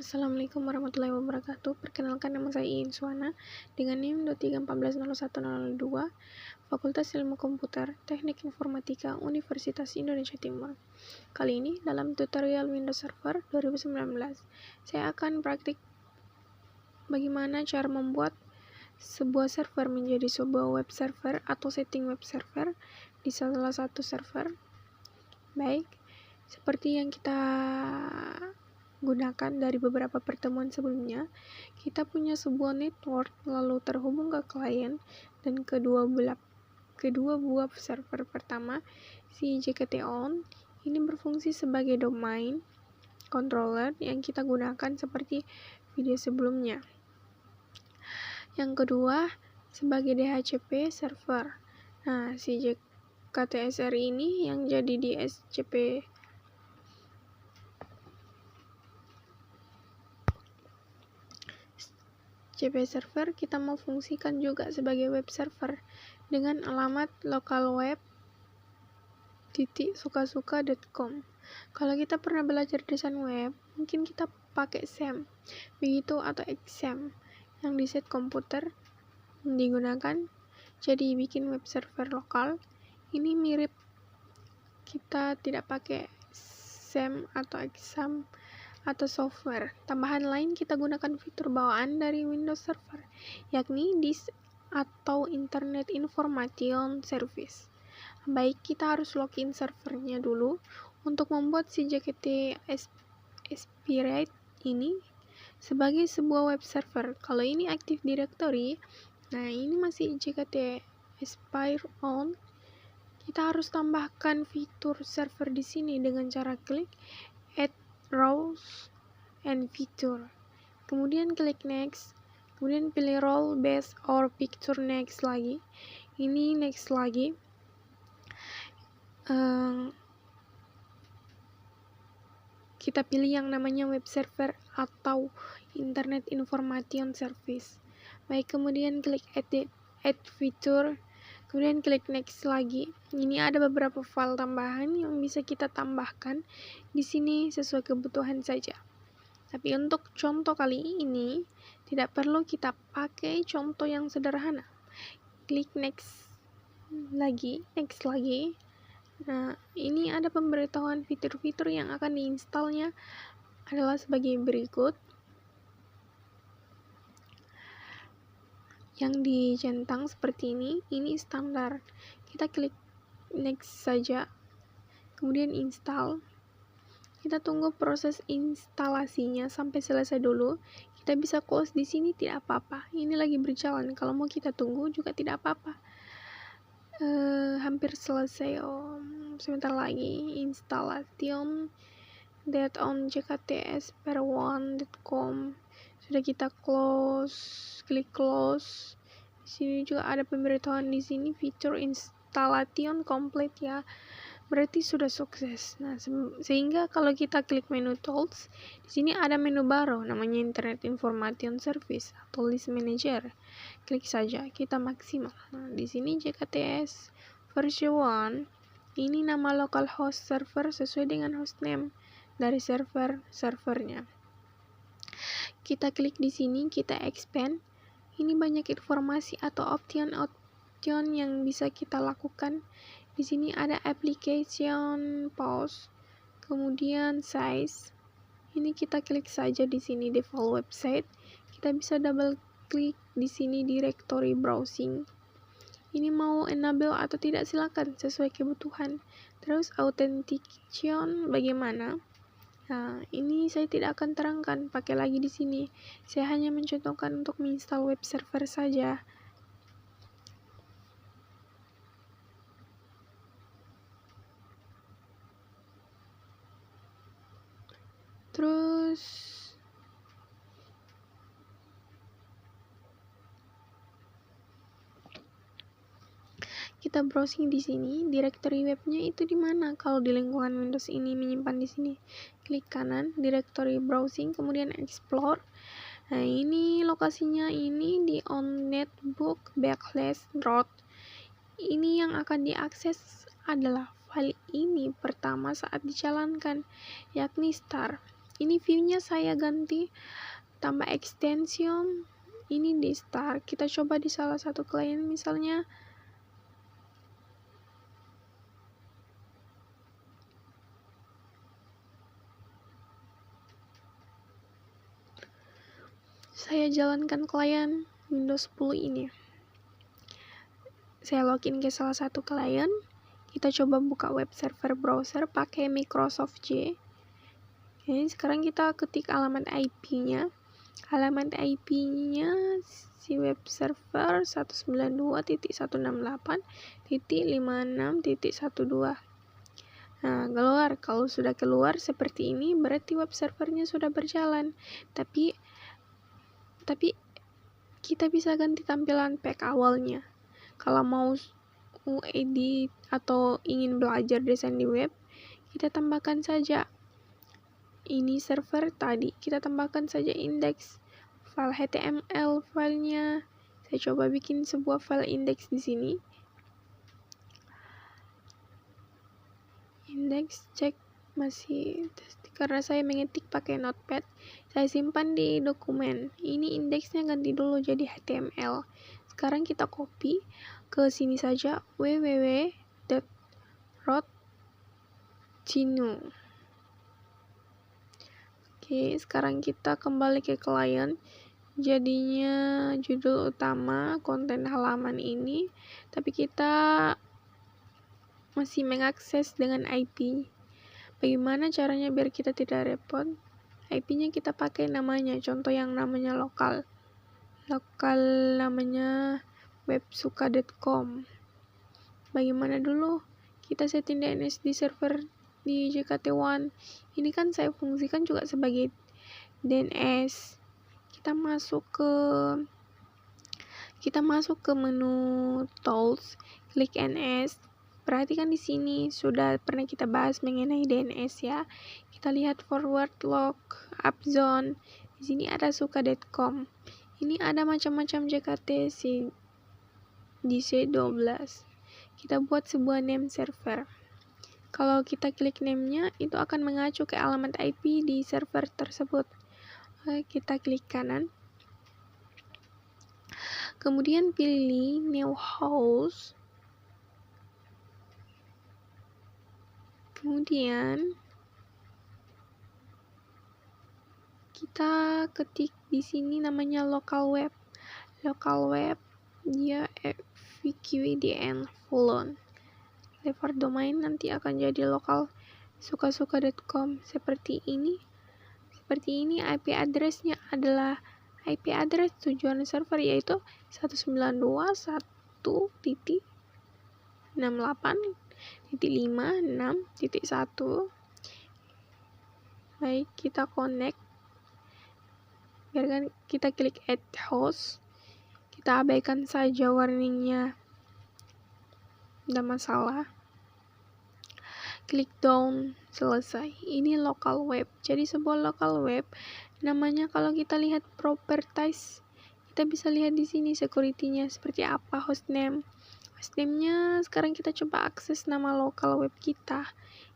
Assalamualaikum warahmatullahi wabarakatuh. Perkenalkan, nama saya Iin Suwana dengan NIM 23140102, Fakultas Ilmu Komputer, Teknik Informatika, Universitas Indonesia Timur. Kali ini dalam tutorial Windows Server 2019, saya akan praktik bagaimana cara membuat sebuah server menjadi sebuah web server atau setting web server di salah satu server. Baik, seperti yang kita gunakan dari beberapa pertemuan sebelumnya, kita punya sebuah network lalu terhubung ke klien dan kedua buah server. Pertama, si JKT-on ini berfungsi sebagai domain controller yang kita gunakan seperti video sebelumnya. Yang kedua, sebagai DHCP server. Nah, si JKTSR ini yang jadi DHCP server kita mau fungsikan juga sebagai web server dengan alamat localweb.sukasuka.com. Kalau kita pernah belajar desain web, mungkin kita pakai SAM begitu atau XAMPP yang di set komputer digunakan jadi bikin web server lokal. Ini mirip, kita tidak pakai SAM atau XAMPP atau software. Tambahan lain kita gunakan fitur bawaan dari Windows Server, yakni DIS atau Internet Information Service. Baik, kita harus login servernya dulu untuk membuat si JKT Aspirate ini sebagai sebuah web server. Kalau ini Active Directory, nah ini masih JKT Aspire on. Kita harus tambahkan fitur server di sini dengan cara klik Add Rows and Feature, kemudian klik Next, kemudian pilih Role Based or Picture Next lagi, ini Next lagi. Kita pilih yang namanya web server atau Internet Information Service. Baik, kemudian klik Add Feature, kemudian klik Next lagi. Ini ada beberapa file tambahan yang bisa kita tambahkan di sini sesuai kebutuhan saja. Tapi untuk contoh kali ini tidak perlu kita pakai contoh yang sederhana. Klik Next lagi. Nah, ini ada pemberitahuan fitur-fitur yang akan diinstalnya adalah sebagai berikut. Yang dicentang seperti ini standar. Kita klik Next saja, kemudian install. Kita tunggu proses instalasinya sampai selesai dulu. Kita bisa close di sini, tidak apa-apa. Ini lagi berjalan. Kalau mau kita tunggu juga tidak apa-apa. Hampir selesai. Sebentar lagi. Installation that on jktsper1.com. Sudah kita close. Klik close. Di sini juga ada pemberitahuan di sini fitur installation complete ya. Berarti sudah sukses. Nah, sehingga kalau kita klik menu tools, di sini ada menu baru namanya Internet Information Service atau List Manager. Klik saja, kita maksimal. Nah, di sini JKTS version 1, ini nama localhost server sesuai dengan hostname dari servernya. Kita klik di sini, kita expand. Ini banyak informasi atau option yang bisa kita lakukan. Di sini ada application pause, kemudian size. Ini kita klik saja di sini default website. Kita bisa double klik di sini directory browsing. Ini mau enable atau tidak silakan sesuai kebutuhan. Terus authentication bagaimana? Nah, ini saya tidak akan terangkan pakai lagi di sini. Saya hanya mencontohkan untuk menginstal web server saja. Terus kita browsing di sini, directory webnya itu di mana? Kalau di lingkungan Windows ini menyimpan di sini, klik kanan, directory browsing, kemudian explore. Nah, ini lokasinya ini di on netbook /root. Ini yang akan diakses adalah file ini pertama saat dijalankan, yakni star. Ini view-nya saya ganti, tambah extension. Ini di start. Kita coba di salah satu klien misalnya. Saya jalankan klien Windows 10 ini. Saya login ke salah satu klien. Kita coba buka web server browser pakai Microsoft J. Oke, sekarang kita ketik alamat IP-nya. Alamat IP-nya si web server 192.168.56.12. Nah, keluar. Kalau sudah keluar seperti ini, berarti web servernya sudah berjalan. Tapi kita bisa ganti tampilan pack awalnya. Kalau mau edit atau ingin belajar desain di web, kita tambahkan saja ini server tadi. Kita tambahkan saja index file HTML filenya. Saya coba bikin sebuah file index di sini. Index cek masih, karena saya mengetik pakai notepad, saya simpan di dokumen. Ini indeksnya ganti dulu jadi HTML. Sekarang kita copy ke sini saja, www.roadgenu. Oke, sekarang kita kembali ke klien. Jadinya judul utama konten halaman ini, tapi kita masih mengakses dengan IP. Bagaimana caranya biar kita tidak repot? IP-nya kita pakai namanya, contoh yang namanya lokal namanya websuka.com. Bagaimana dulu? Kita setting DNS di server di JKT1. Ini kan saya fungsikan juga sebagai DNS. Kita masuk ke menu tools, klik NS. Perhatikan di sini sudah pernah kita bahas mengenai DNS ya. Kita lihat forward log, up zone. Di sini ada suka.com. Ini ada macam-macam JKT DC12. Kita buat sebuah name server. Kalau kita klik name-nya, itu akan mengacu ke alamat IP di server tersebut. Kita klik kanan. Kemudian pilih new host. Kemudian kita ketik di sini namanya local web. Local web dia VQDN full. Lever domain nanti akan jadi lokal suka.com seperti ini. Seperti ini IP address-nya adalah IP address tujuan server yaitu 192.1.68.56.1. Baik, kita connect. Biarkan kita klik add host. Kita abaikan saja warningnya. Tidak masalah. Klik down, selesai. Ini local web. Jadi sebuah local web namanya, kalau kita lihat properties, kita bisa lihat di sini security-nya seperti apa, hostname. Hostname-nya sekarang kita coba akses nama local web kita.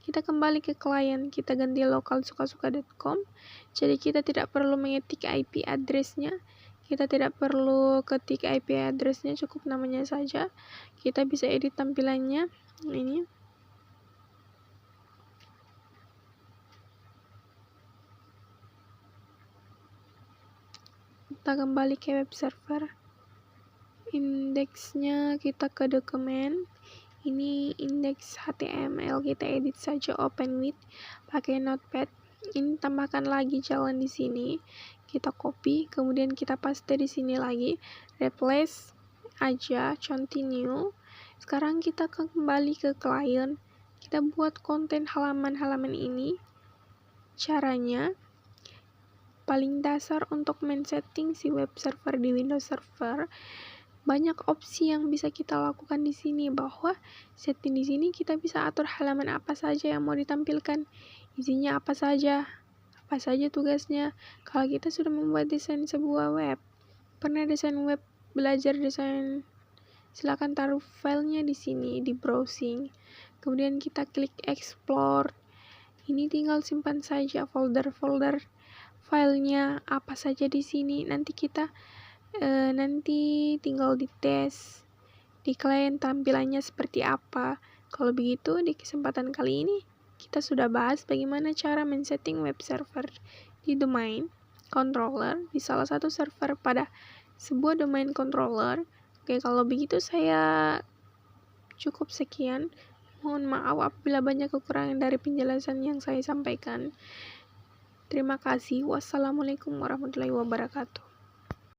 Kita kembali ke klien, kita ganti lokal suka.com. Jadi kita tidak perlu mengetik IP address-nya. Kita tidak perlu ketik IP address-nya, cukup namanya saja. Kita bisa edit tampilannya. Ini. Kita kembali ke web server. Indeksnya kita ke dokumen. Ini indeks HTML, kita edit saja open with pakai notepad. Ini tambahkan lagi jalan di sini. Kita copy, kemudian kita paste di sini lagi. Replace aja, continue. Sekarang kita kembali ke klien. Kita buat konten halaman-halaman ini. Caranya paling dasar untuk men-setting si web server di Windows Server. Banyak opsi yang bisa kita lakukan di sini, bahwa setting di sini kita bisa atur halaman apa saja yang mau ditampilkan, isinya apa saja tugasnya. Kalau kita sudah membuat desain sebuah web, pernah desain web, belajar desain, silakan taruh filenya di sini di browsing. Kemudian kita klik explore. Ini tinggal simpan saja folder-folder filenya apa saja di sini. Nanti kita tinggal dites di klien tampilannya seperti apa. Kalau begitu, di kesempatan kali ini kita sudah bahas bagaimana cara men-setting web server di domain controller di salah satu server pada sebuah domain controller. Oke, kalau begitu saya cukup sekian. Mohon maaf apabila banyak kekurangan dari penjelasan yang saya sampaikan. Terima kasih. Wassalamualaikum warahmatullahi wabarakatuh.